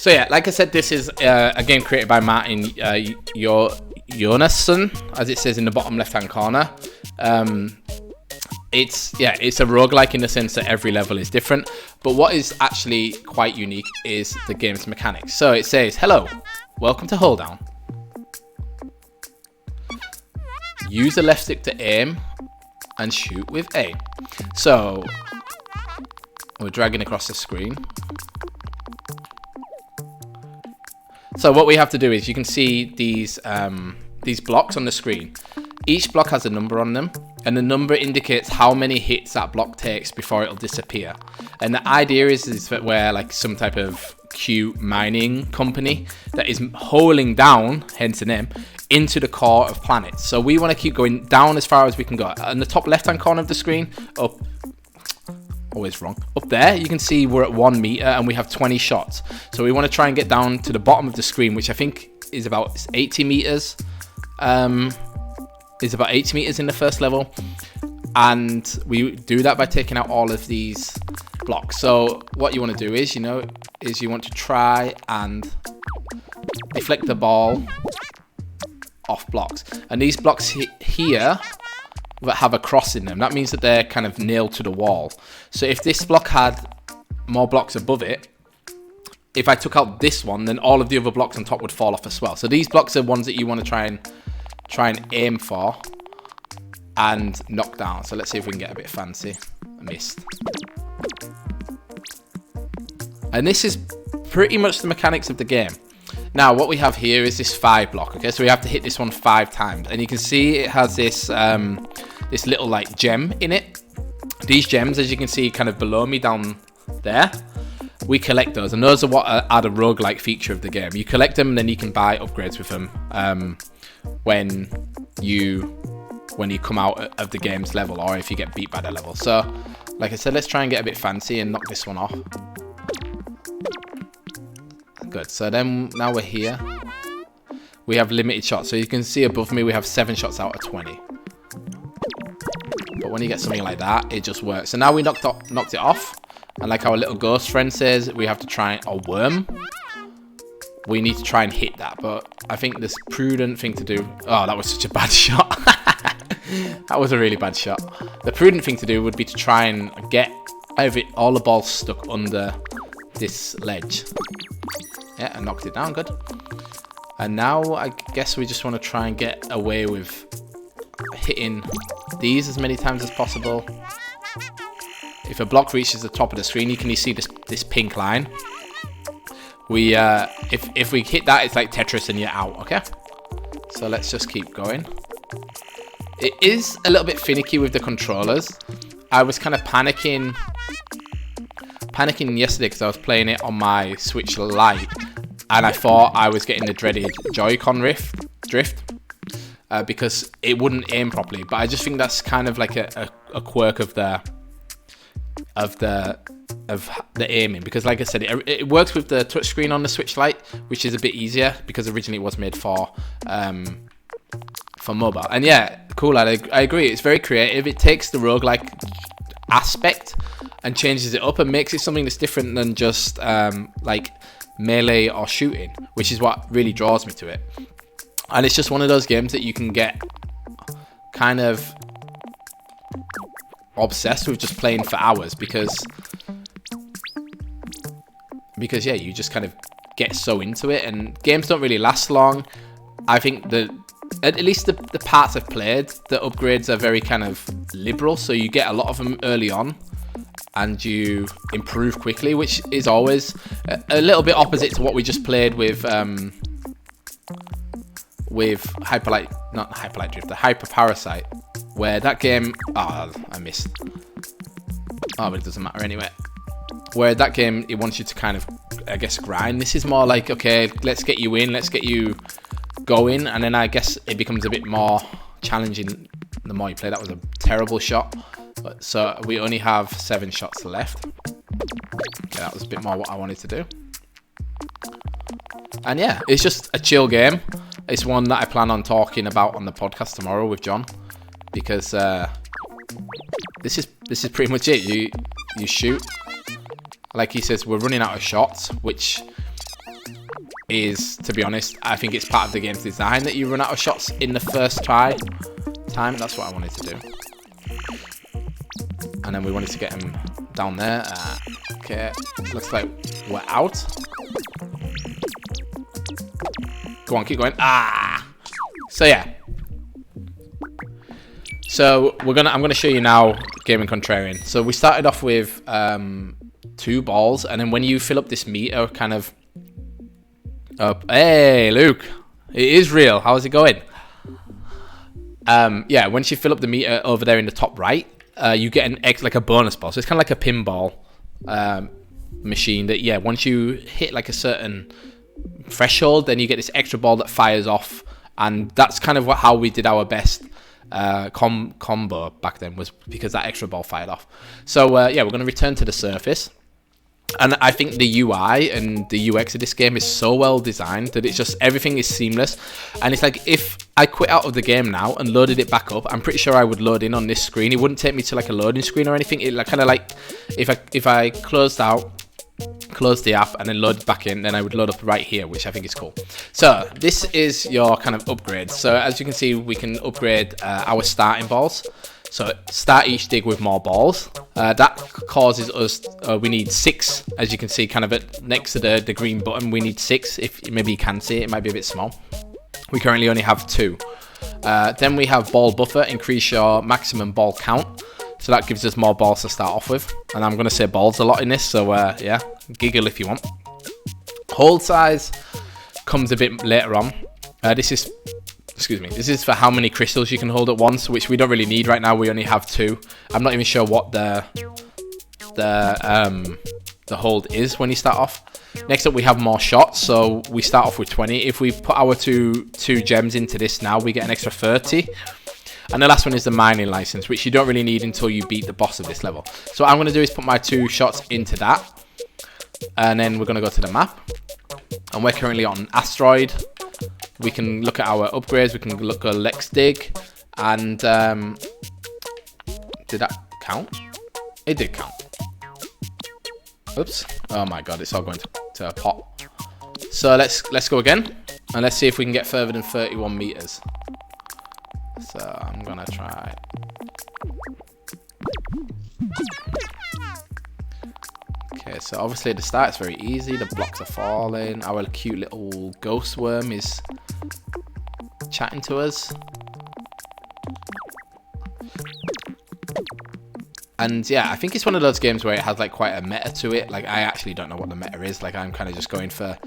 So yeah, like I said, this is a game created by Martin Jonasson, as it says in the bottom left-hand corner. It's a roguelike in the sense that every level is different, but what is actually quite unique is the game's mechanics. So it says, hello, welcome to HoleDown. Use the left stick to aim and shoot with A. So we're dragging across the screen. So what we have to do is, you can see these blocks on the screen. Each block has a number on them, and the number indicates how many hits that block takes before it'll disappear. And the idea is that we're like some type of Q mining company that is holing down, hence the name, into the core of planets. So we want to keep going down as far as we can go. On the top left hand corner of the screen, up there, you can see we're at 1 meter and we have 20 shots. So we want to try and get down to the bottom of the screen, which I think is about 80 meters. Is about 80 meters in the first level, and we do that by taking out all of these blocks. So what you want to do is, you want to try and deflect the ball off blocks, and these blocks here that have a cross in them, that means that they're kind of nailed to the wall. So if this block had more blocks above it, if I took out this one, then all of the other blocks on top would fall off as well. So these blocks are ones that you want to try and aim for and knock down. So let's see if we can get a bit fancy. I missed. And this is pretty much the mechanics of the game. Now what we have here is this 5 block. Okay, so we have to hit this one 5 times, and you can see it has this this little like gem in it. These gems, as you can see kind of below me down there, we collect those, and those are what add a roguelike feature of the game. You collect them and then you can buy upgrades with them when you come out of the game's level, or if you get beat by the level. So like I said, let's try and get a bit fancy and knock this one off. Good. So then now we're here, we have limited shots. So you can see above me we have 7 shots out of 20. But when you get something like that, it just works. So now we knocked it off, and like our little ghost friend says, we have to try a worm. We need to try and hit that, but I think this prudent thing to do... Oh, that was such a bad shot. That was a really bad shot. The prudent thing to do would be to try and get all the balls stuck under this ledge. Yeah, I knocked it down, good. And now I guess we just want to try and get away with hitting these as many times as possible. If a block reaches the top of the screen, you can see this pink line. If we hit that, it's like Tetris and you're out, okay? So let's just keep going. It is a little bit finicky with the controllers. I was kind of panicking yesterday because I was playing it on my Switch Lite, and I thought I was getting the dreaded Joy-Con drift because it wouldn't aim properly. But I just think that's kind of like a quirk of the aiming, because like I said, it works with the touchscreen on the Switch Lite, which is a bit easier because originally it was made for mobile. And yeah, cool. I agree. It's very creative. It takes the roguelike aspect and changes it up and makes it something that's different than just like melee or shooting, which is what really draws me to it. And it's just one of those games that you can get kind of obsessed with just playing for hours, because yeah, you just kind of get so into it, and games don't really last long. I think that at least the parts I've played, the upgrades are very kind of liberal, so you get a lot of them early on and you improve quickly, which is always a little bit opposite to what we just played with Hyper Parasite, where that game, I missed. Oh, but it doesn't matter anyway. Where that game, it wants you to kind of, I guess, grind. This is more like, okay, let's get you in, let's get you going, and then I guess it becomes a bit more challenging the more you play. That was a terrible shot. So we only have 7 shots left. Okay, that was a bit more what I wanted to do. And yeah, it's just a chill game. It's one that I plan on talking about on the podcast tomorrow with John, because this is pretty much it. You shoot. Like he says, we're running out of shots, which is, to be honest, I think it's part of the game's design that you run out of shots in the first time. That's what I wanted to do. And then we wanted to get him down there. Okay, looks like we're out. Go on, keep going. So yeah. So I'm gonna show you now Gaming Contrarian. So we started off with 2 balls, and then when you fill up this meter, kind of up. Hey, Luke, it is real. How is it going? Yeah, once you fill up the meter over there in the top right, you get an like a bonus ball. So it's kind of like a pinball machine that, yeah, once you hit like a certain threshold, then you get this extra ball that fires off, and that's kind of how we did our best combo back then, was because that extra ball fired off. So yeah, we're going to return to the surface. And I think the UI and the UX of this game is so well designed that it's just, everything is seamless. And it's like, if I quit out of the game now and loaded it back up, I'm pretty sure I would load in on this screen. It wouldn't take me to like a loading screen or anything. It like, kind of like, if I closed the app and then load back in, then I would load up right here, which I think is cool. So this is your kind of upgrade. So as you can see, we can upgrade our starting balls. So start each dig with more balls. That causes us, we need 6, as you can see, kind of next to the green button. We need 6. If maybe you can see it, it might be a bit small. We currently only have 2. Then we have ball buffer, increase your maximum ball count. So that gives us more balls to start off with. And I'm going to say balls a lot in this, so yeah, giggle if you want. Hold size comes a bit later on. This is for how many crystals you can hold at once, which we don't really need right now. We only have 2. I'm not even sure what the hold is when you start off. Next up, we have more shots, so we start off with 20. If we put our two gems into this now, we get an extra 30. And the last one is the mining license, which you don't really need until you beat the boss of this level. So what I'm going to do is put my 2 shots into that, and then we're going to go to the map. And we're currently on Asteroid. We can look at our upgrades. We can look at Lex Dig. And did that count? It did count. Oops. Oh my god, it's all going to a pot. So let's go again. And let's see if we can get further than 31 meters. So I'm going to try. Okay, so obviously at the start it's very easy. The blocks are falling. Our cute little ghost worm is chatting to us. And yeah, I think it's one of those games where it has like quite a meta to it. Like, I actually don't know what the meta is. Like, I'm kind of just going for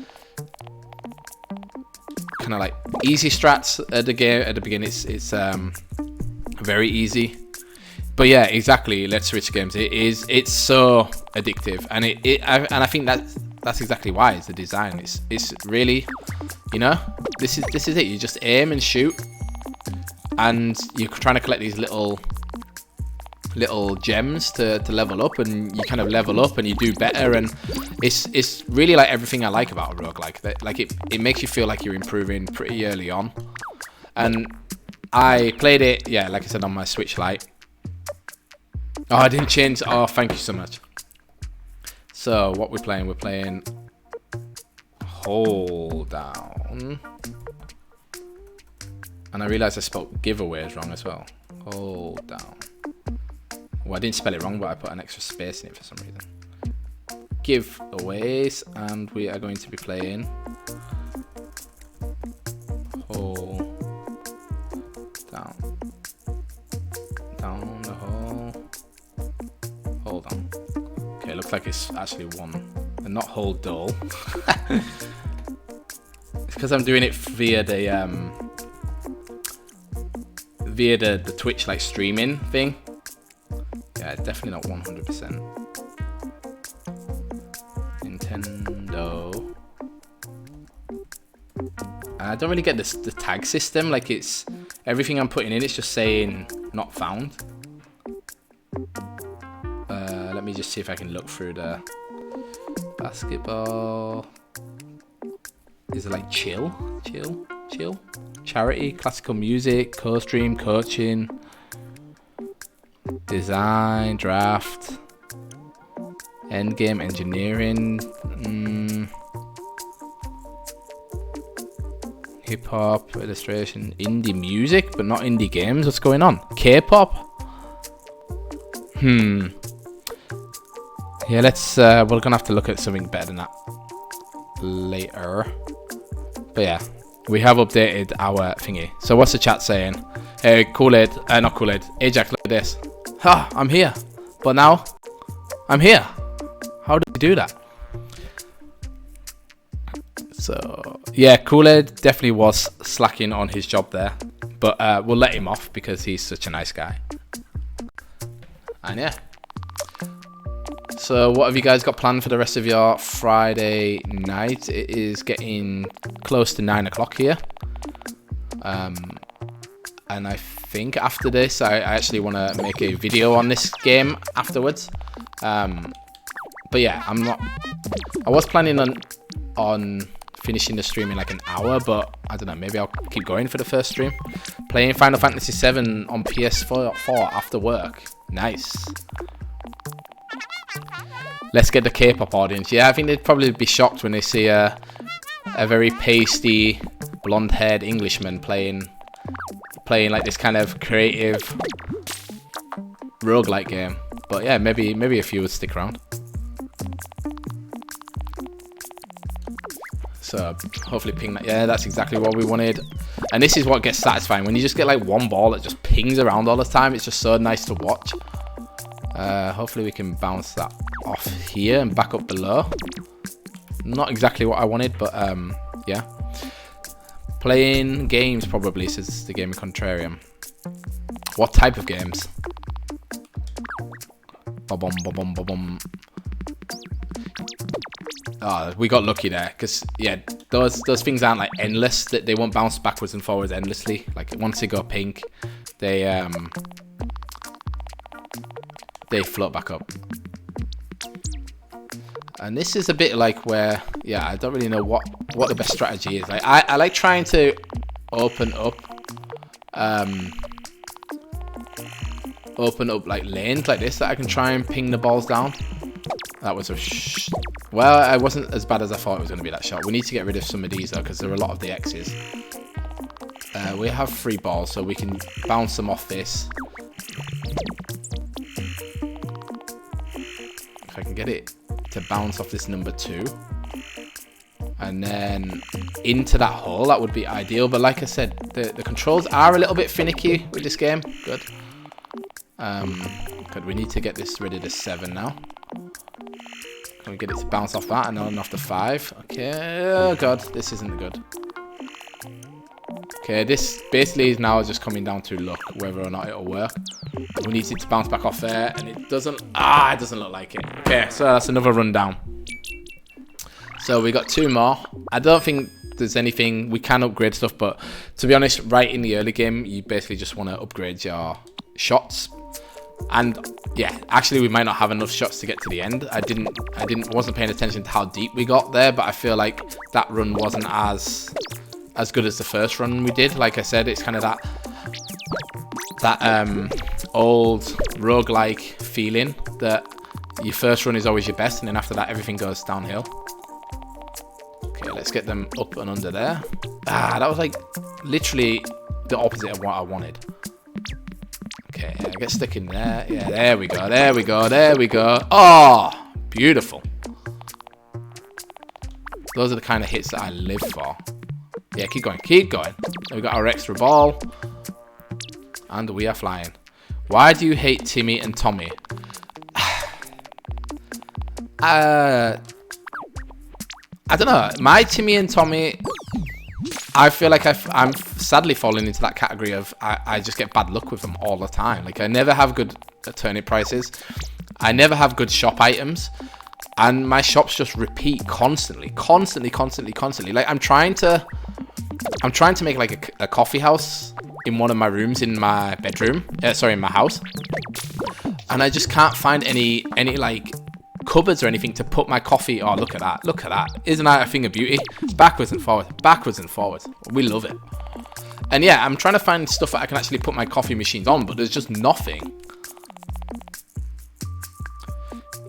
kind of like easy strats at the game. At the beginning, it's very easy. But yeah, exactly. Let's switch games. It's so addictive, and I think that's exactly why. It's the design. It's really, you know, this is it. You just aim and shoot, and you're trying to collect these little gems to level up, and you kind of level up and you do better, and it's really like everything I like about a roguelike. Like it makes you feel like you're improving pretty early on. And I played it, yeah, like I said, on my Switch Lite. Oh, I didn't change. Oh, thank you so much. So what we're playing HoleDown. And I realized I spelled giveaways wrong as well. HoleDown. Well, I didn't spell it wrong, but I put an extra space in it for some reason. Giveaways, and we are going to be playing HoleDown. Down the hole. Hold on. Okay, looks like it's actually one, and not HoleDown. It's because I'm doing it via the Twitch like streaming thing. Yeah, definitely not 100%. Nintendo. I don't really get the tag system. Like, it's everything I'm putting in, it's just saying not found. Let me just see if I can look through the basketball. Is it like chill? Charity, classical music, co-stream, coaching, design, draft, endgame, engineering. Hip hop, illustration, indie music, but not indie games. What's going on? K-pop? Yeah, let's. We're gonna have to look at something better than that later. But yeah, we have updated our thingy. So what's the chat saying? Hey, Kool-Aid, not Kool-Aid. Ajax, look at this. Ha! I'm here, but now I'm here. How did we do that? So yeah, Kool-Aid definitely was slacking on his job there, but we'll let him off because he's such a nice guy. And yeah. So what have you guys got planned for the rest of your Friday night? It is getting close to 9 o'clock here. And I think after this, I actually want to make a video on this game afterwards. But yeah, I was planning on finishing the stream in like an hour, but I don't know, maybe I'll keep going for the first stream. Playing Final Fantasy VII on PS4 after work. Nice. Let's get the K-pop audience. Yeah, I think they'd probably be shocked when they see a very pasty, blonde-haired Englishman playing like this kind of creative roguelite game. But yeah, maybe a few would stick around. So hopefully ping that. Yeah, that's exactly what we wanted. And this is what gets satisfying. When you just get like one ball that just pings around all the time, it's just so nice to watch. Hopefully we can bounce that off here and back up below. Not exactly what I wanted, but yeah. Playing games probably, says the Gamer Contrarian. What type of games? Ba-bum, ba-bum, ba-bum. Oh, we got lucky there, because yeah, those things aren't like endless. That they won't bounce backwards and forwards endlessly. Like once they go pink, they float back up. And this is a bit like where, yeah, I don't really know what the best strategy is. Like I like trying to open up like lanes like this that I can try and ping the balls down. That was well, it wasn't as bad as I thought it was going to be, that shot. We need to get rid of some of these though, because there are a lot of the X's. We have 3 balls, so we can bounce them off this. If I can get it to bounce off this number 2 and then into that hole, that would be ideal. But like I said, the controls are a little bit finicky with this game. Good. Good. We need to get this rid of the 7 now. Can we get it to bounce off that and on off the 5? Okay. Oh god, this isn't good. Okay, this basically is now just coming down to luck, whether or not it'll work. We need it to bounce back off there, and it doesn't. It doesn't look like it. Okay, so that's another rundown. So we got 2 more. I don't think there's anything we can upgrade stuff, but to be honest, right in the early game, you basically just want to upgrade your shots. And yeah, actually, we might not have enough shots to get to the end. Wasn't paying attention to how deep we got there, but I feel like that run wasn't as good as the first run we did. Like I said, it's kind of that old roguelike feeling that your first run is always your best, and then after that everything goes downhill. Okay, let's get them up and under there. That was like literally the opposite of what I wanted. Okay, I get stuck in there. Yeah, there we go, there we go, there we go. Oh, beautiful. Those are the kind of hits that I live for. Yeah, keep going, keep going. We got our extra ball. And we are flying. Why do you hate Timmy and Tommy? I don't know. My Timmy and Tommy, I feel like I'm sadly falling into that category of I just get bad luck with them all the time. Like I never have good turnip prices. I never have good shop items. And my shops just repeat constantly. Like I'm trying to make like a coffee house in one of my rooms in my bedroom. In my house. And I just can't find any like cupboards or anything to put my coffee. Oh, look at that. Look at that. Isn't that a thing of beauty? Backwards and forwards. Backwards and forwards. We love it. And yeah, I'm trying to find stuff that I can actually put my coffee machines on, but there's just nothing.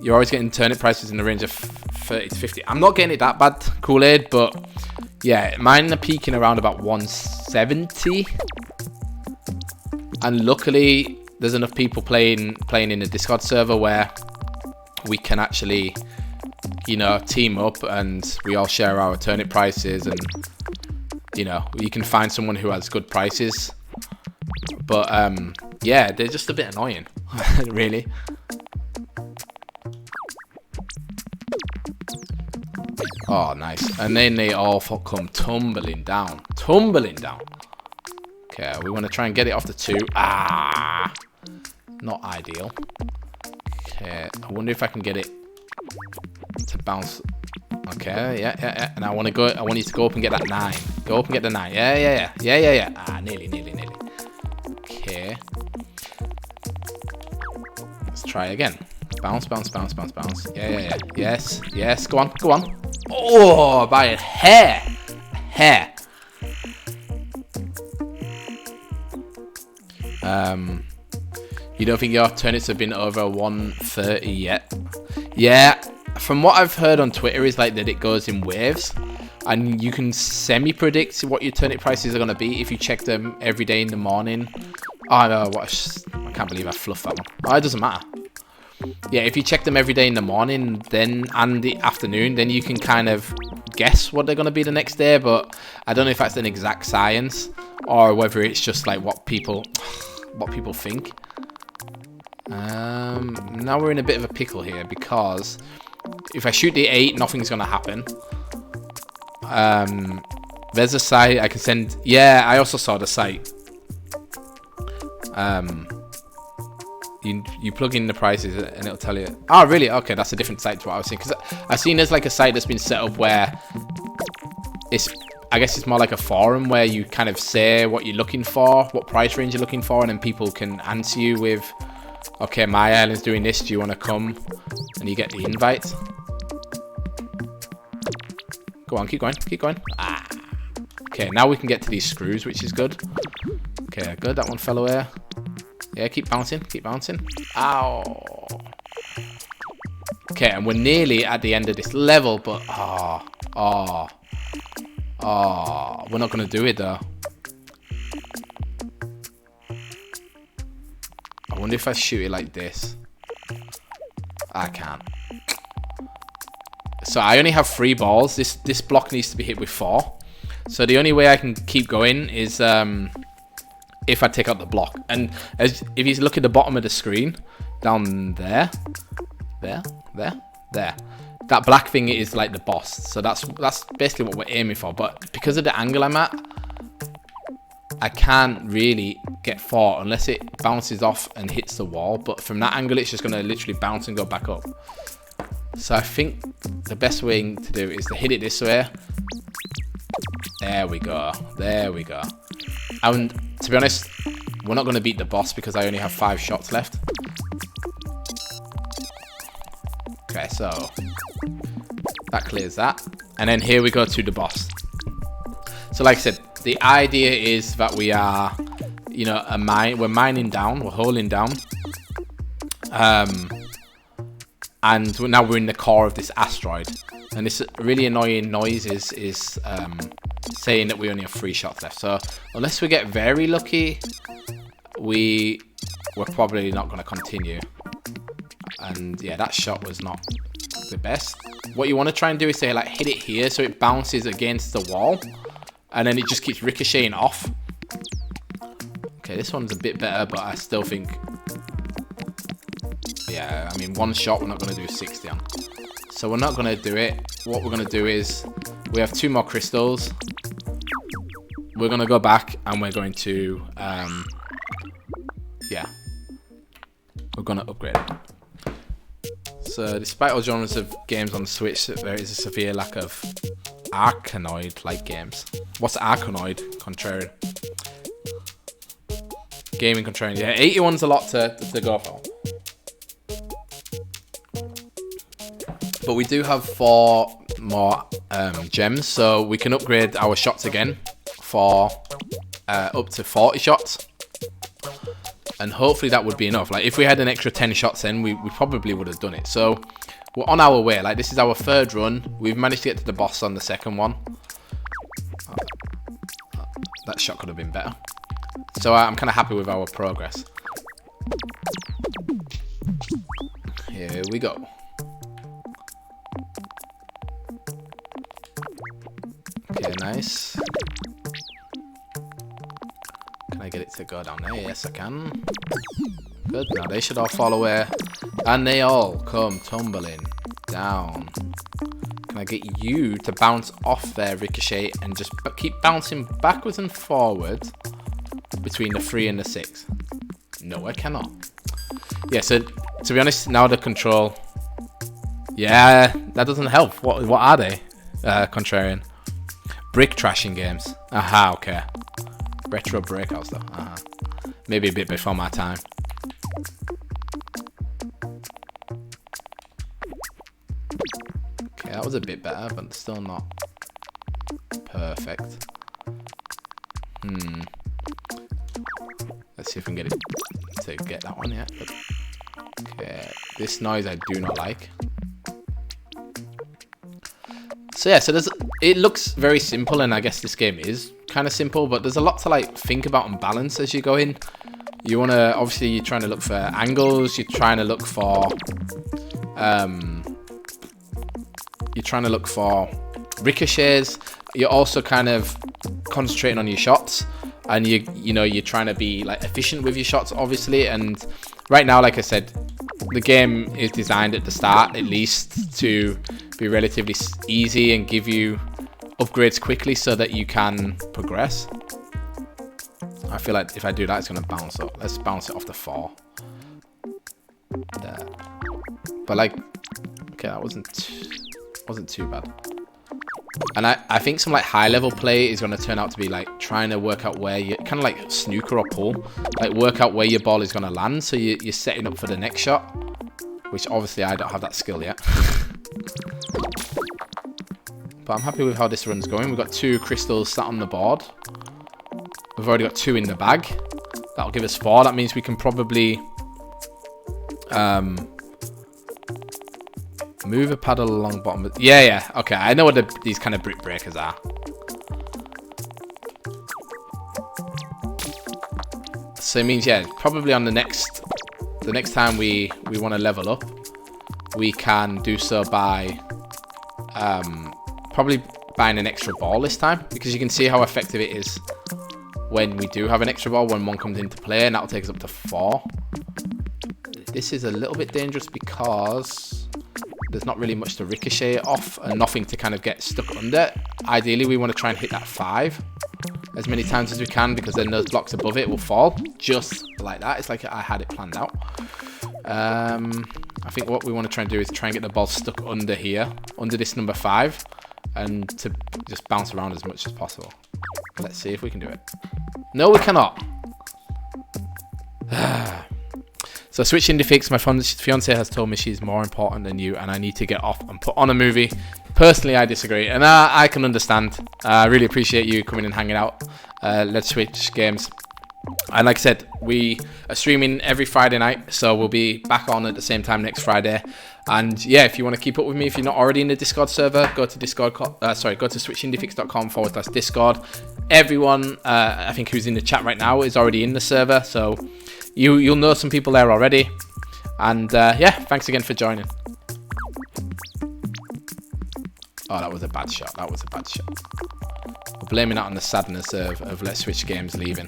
You're always getting turnip prices in the range of 30 to 50. I'm not getting it that bad, Kool-Aid, but Yeah, mine are peaking around about 170. And luckily, there's enough people playing in the Discord server where we can actually, you know, team up and we all share our turnip prices, and you know, you can find someone who has good prices. But yeah, they're just a bit annoying, really. Oh, nice. And then they all come tumbling down. Tumbling down. Okay, we want to try and get it off the 2. Ah! Not ideal. Okay, I wonder if I can get it to bounce. Okay, yeah. And I want you to go up and get that 9. Go up and get the 9. Yeah. Ah, nearly. Okay. Let's try again. Bounce. Yeah. Yes. Go on. Oh, by a hair. You don't think your turnips have been over 130 yet? Yeah, from what I've heard on Twitter is like that it goes in waves, and you can semi-predict what your turnip prices are going to be if you check them every day in the morning. Oh no, I can't believe I fluffed that one. Oh, it doesn't matter. Yeah, if you check them every day in the morning and the afternoon, then you can kind of guess what they're going to be the next day, but I don't know if that's an exact science or whether it's just like what people think. Now we're in a bit of a pickle here, because if I shoot the 8, nothing's going to happen. There's a site I can send. Yeah, I also saw the site. You plug in the prices and it'll tell you. Oh, really? Okay, that's a different site to what I was seeing. Because I've seen there's like a site that's been set up where I guess it's more like a forum where you kind of say what you're looking for, what price range you're looking for, and then people can answer you with, okay, my island's doing this, do you want to come? And you get the invite. Go on, keep going. Ah. Okay, now we can get to these screws, which is good. Okay, good, that one fell away. Yeah, keep bouncing. Ow. Okay, and we're nearly at the end of this level, but we're not going to do it though. I wonder if I shoot it like this. I can't. So I only have 3 balls. This block needs to be hit with 4. So the only way I can keep going is if I take out the block. And if you look at the bottom of the screen, down there, that black thing is like the boss. So that's basically what we're aiming for. But because of the angle I'm at, I can't really get 4 unless it bounces off and hits the wall. But from that angle, it's just going to literally bounce and go back up. So I think the best way to do is to hit it this way. There we go. And to be honest, we're not going to beat the boss because I only have 5 shots left. Okay, so that clears that. And then here we go to the boss. So like I said, the idea is that we are, you know, we're mining down, we're holing down. And now we're in the core of this asteroid. And this really annoying noise is saying that we only have 3 shots left. So unless we get very lucky, we're probably not going to continue. And yeah, that shot was not the best. What you want to try and do is say like hit it here so it bounces against the wall, and then it just keeps ricocheting off. Okay, this one's a bit better, but I still think, yeah, I mean, 1 shot we're not going to do 60 on. So we're not going to do it. What we're going to do is, we have 2 more crystals. We're going to go back and we're going to, yeah, we're going to upgrade it. So despite all genres of games on the Switch, there is a severe lack of Arkanoid-like games. What's Arkanoid? Contrarian. Gaming contrarian. Yeah, 81's a lot to go for. But we do have 4 more gems, so we can upgrade our shots again for up to 40 shots. And hopefully that would be enough. Like if we had an extra 10 shots in, we probably would have done it. So we're on our way. Like this is our 3rd run. We've managed to get to the boss on the 2nd one. that shot could have been better. So I'm kind of happy with our progress. Here we go. Okay, nice. Can I get it to go down there? Yes, I can. Good. Now they should all fall away. And they all come tumbling down. Can I get you to bounce off there, Ricochet, and just keep bouncing backwards and forwards between the 3 and the 6? No, I cannot. Yeah, so to be honest, now the control... Yeah, that doesn't help. What are they? Contrarian. Brick trashing games. Aha, okay. Retro breakout stuff. Aha. Maybe a bit before my time. Okay, that was a bit better, but still not perfect. Let's see if we can get it to get that one yet. Okay, this noise I do not like. So yeah, so it looks very simple, and I guess this game is kind of simple, but there's a lot to like think about and balance as you go in. You want to, obviously you're trying to look for angles, you're trying to look for ricochets. You're also kind of concentrating on your shots, and you're trying to be like efficient with your shots, obviously. And right now, like I said, the game is designed at the start at least to be relatively easy and give you upgrades quickly so that you can progress. I feel like if I do that, it's going to bounce up. Let's bounce it off the 4. There. But like, okay, that wasn't too bad. And I think some like high level play is going to turn out to be like trying to work out where you kind of like snooker or pool, like work out where your ball is going to land, so you're setting up for the next shot, which obviously I don't have that skill yet. But I'm happy with how this run's going. We've got 2 crystals sat on the board. We've already got 2 in the bag. That'll give us 4. That means we can probably move a paddle along bottom. Yeah. Okay, I know what these kind of brick breakers are. So it means, yeah, probably on the next time we want to level up, we can do so by probably buying an extra ball this time, because you can see how effective it is when we do have an extra ball, when one comes into play, and that'll take us up to 4. This is a little bit dangerous because there's not really much to ricochet off and nothing to kind of get stuck under. Ideally, we want to try and hit that 5 as many times as we can, because then those blocks above it will fall just like that. It's like I had it planned out. I think what we want to try and do is try and get the ball stuck under here, under this number 5, and to just bounce around as much as possible. Let's see if we can do it. No, we cannot. So switching to fix, my fiance has told me she's more important than you and I need to get off and put on a movie. Personally, I disagree, and I can understand. I really appreciate you coming and hanging out. Let's switch games. And like I said, we are streaming every Friday night, so we'll be back on at the same time next Friday. And yeah, if you want to keep up with me, if you're not already in the Discord server, go to switchindifix.com/Discord. Everyone, I think who's in the chat right now is already in the server, so you'll know some people there already. And yeah, thanks again for joining. Oh, that was a bad shot. That was a bad shot. We're blaming that on the sadness of Let's Switch Games leaving.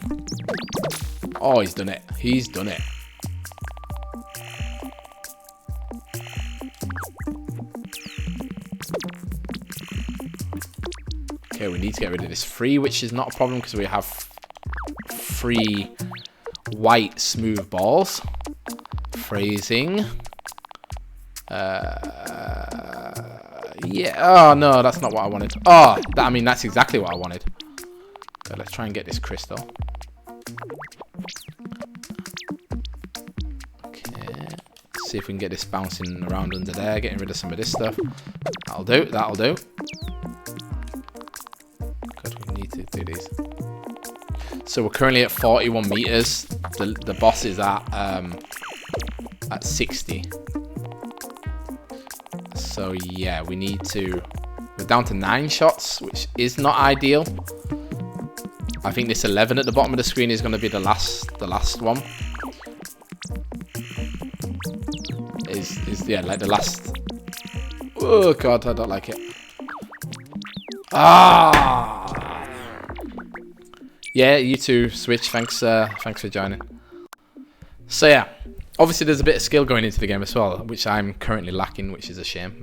Oh, he's done it. He's done it. Okay, we need to get rid of this 3, which is not a problem because we have 3 white smooth balls. Phrasing. Yeah. Oh no, that's not what I wanted. Oh, I mean that's exactly what I wanted. Okay, let's try and get this crystal. Okay. See if we can get this bouncing around under there, getting rid of some of this stuff. That'll do. That'll do. God, we need to do these. So we're currently at 41 meters. The boss is at 60. So yeah, we need to... We're down to 9 shots, which is not ideal. I think this 11 at the bottom of the screen is going to be the last one. Yeah, like the last. Oh god, I don't like it. Ah. Yeah, you too, Switch. Thanks for joining. So yeah, obviously there's a bit of skill going into the game as well, which I'm currently lacking, which is a shame.